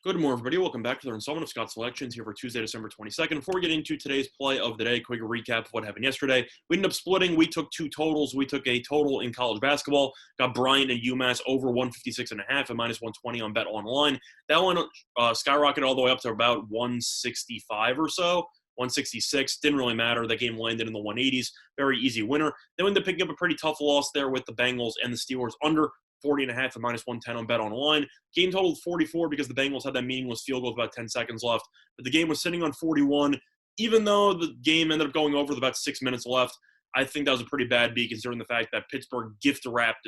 Good morning, everybody. Welcome back to the installment of Scott's Selections here for Tuesday, December 22nd. Before we get into today's play of the day, quick recap of what happened yesterday. We ended up splitting. We took two totals. We took a total in college basketball, got Bryant and UMass over 156.5 at minus 120 on Bet Online. That one skyrocketed all the way up to about 165 or so. 166, didn't really matter. That game landed in the 180s. Very easy winner. Then we ended up picking up a pretty tough loss there with the Bengals and the Steelers under 40.5 at minus 110 on Bet Online. Game totaled 44 because the Bengals had that meaningless field goal with about 10 seconds left. But the game was sitting on 41. Even though the game ended up going over with about 6 minutes left, I think that was a pretty bad beat considering the fact that Pittsburgh gift-wrapped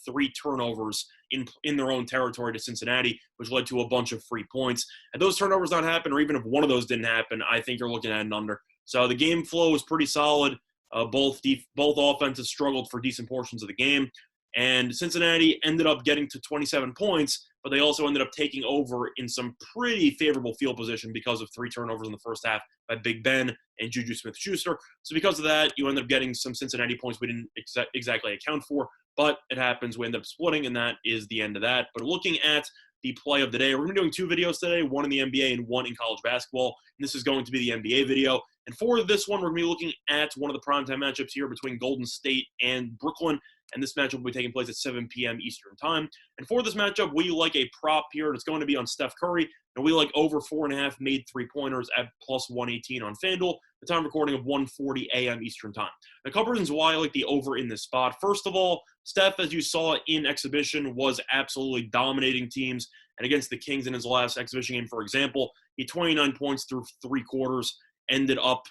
3 turnovers in their own territory to Cincinnati, which led to a bunch of free points. Had those turnovers not happened, or even if one of those didn't happen, I think you're looking at an under. So the game flow was pretty solid. Both offenses struggled for decent portions of the game. And Cincinnati ended up getting to 27 points, but they also ended up taking over in some pretty favorable field position because of 3 turnovers in the first half by Big Ben and Juju Smith-Schuster. So because of that, you end up getting some Cincinnati points we didn't exactly account for, but it happens. We end up splitting, and that is the end of that. But looking at the play of the day, we're going to be doing 2 videos today, one in the NBA and one in college basketball. And this is going to be the NBA video. And for this one, we're going to be looking at one of the primetime matchups here between Golden State and Brooklyn. And this matchup will be taking place at 7 p.m. Eastern time. And for this matchup, we like a prop here, and it's going to be on Steph Curry. And we like over 4.5 made 3-pointers at plus 118 on FanDuel. The time recording of 1:40 a.m. Eastern time. A couple reasons why I like the over in this spot. First of all, Steph, as you saw in exhibition, was absolutely dominating teams. And against the Kings in his last exhibition game, for example, he 29 points through 3 quarters, ended up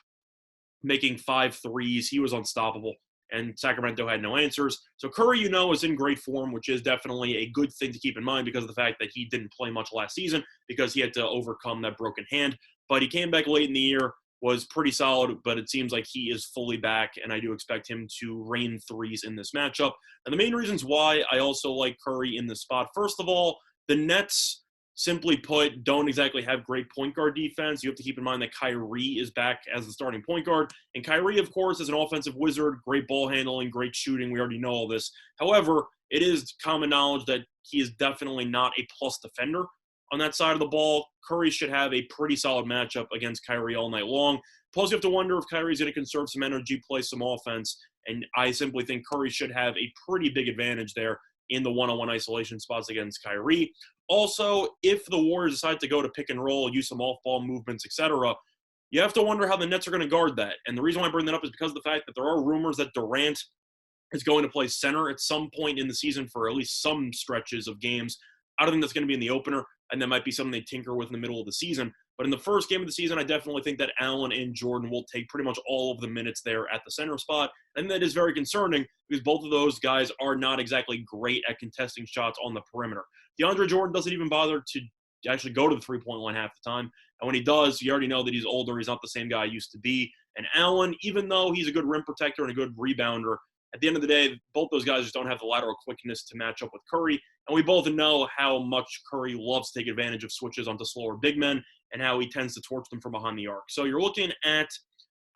making 5 threes. He was unstoppable. And Sacramento had no answers. So Curry, is in great form, which is definitely a good thing to keep in mind because of the fact that he didn't play much last season because he had to overcome that broken hand. But he came back late in the year, was pretty solid, but it seems like he is fully back, and I do expect him to rain threes in this matchup. And the main reasons why I also like Curry in this spot, first of all, the Nets, simply put, don't exactly have great point guard defense. You have to keep in mind that Kyrie is back as the starting point guard. And Kyrie, of course, is an offensive wizard, great ball handling, great shooting. We already know all this. However, it is common knowledge that he is definitely not a plus defender on that side of the ball. Curry should have a pretty solid matchup against Kyrie all night long. Plus, you have to wonder if Kyrie's going to conserve some energy, play some offense. And I simply think Curry should have a pretty big advantage there in the one-on-one isolation spots against Kyrie. Also, if the Warriors decide to go to pick and roll, use some off-ball movements, etc., you have to wonder how the Nets are going to guard that. And the reason why I bring that up is because of the fact that there are rumors that Durant is going to play center at some point in the season for at least some stretches of games. I don't think that's going to be in the opener, and that might be something they tinker with in the middle of the season. But in the first game of the season, I definitely think that Allen and Jordan will take pretty much all of the minutes there at the center spot. And that is very concerning because both of those guys are not exactly great at contesting shots on the perimeter. DeAndre Jordan doesn't even bother to actually go to the three-point line half the time. And when he does, you already know that he's older. He's not the same guy he used to be. And Allen, even though he's a good rim protector and a good rebounder, at the end of the day, both those guys just don't have the lateral quickness to match up with Curry. And we both know how much Curry loves to take advantage of switches onto slower big men and how he tends to torch them from behind the arc. So you're looking at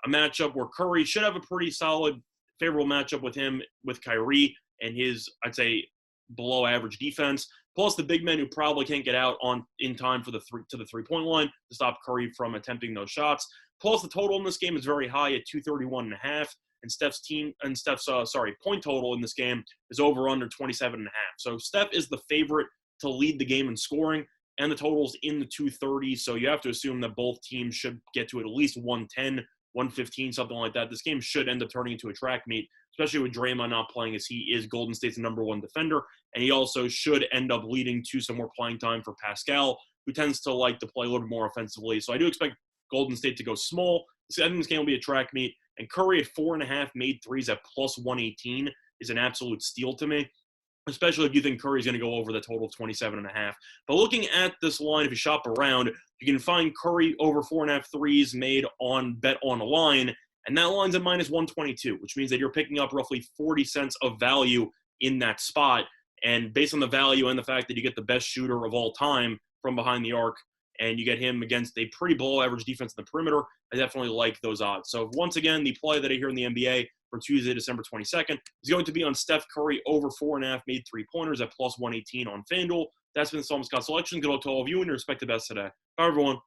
a matchup where Curry should have a pretty solid, favorable matchup with him, with Kyrie, and his, I'd say, below average defense, plus the big men who probably can't get out in time for the three-point line to stop Curry from attempting those shots. Plus the total in this game is very high at 231.5. And Steph's point total in this game is over under 27.5. So Steph is the favorite to lead the game in scoring, and the total's in the 230. So you have to assume that both teams should get to at least 110, 115, something like that. This game should end up turning into a track meet, especially with Draymond not playing as he is Golden State's #1 defender. And he also should end up leading to some more playing time for Pascal, who tends to like to play a little bit more offensively. So I do expect Golden State to go small. I think this game will be a track meet. And Curry at 4.5 made threes at plus 118 is an absolute steal to me, especially if you think Curry's going to go over the total of 27.5. But looking at this line, if you shop around, you can find Curry over 4.5 threes made on Bet Online, and that line's at minus 122, which means that you're picking up roughly 40 cents of value in that spot. And based on the value and the fact that you get the best shooter of all time from behind the arc, and you get him against a pretty below-average defense in the perimeter, I definitely like those odds. So once again, the play that I hear in the NBA for Tuesday, December 22nd is going to be on Steph Curry over 4.5 made 3-pointers at plus 118 on FanDuel. That's been some Scott Selection. Good luck to all of you and your respective best today. Bye, everyone.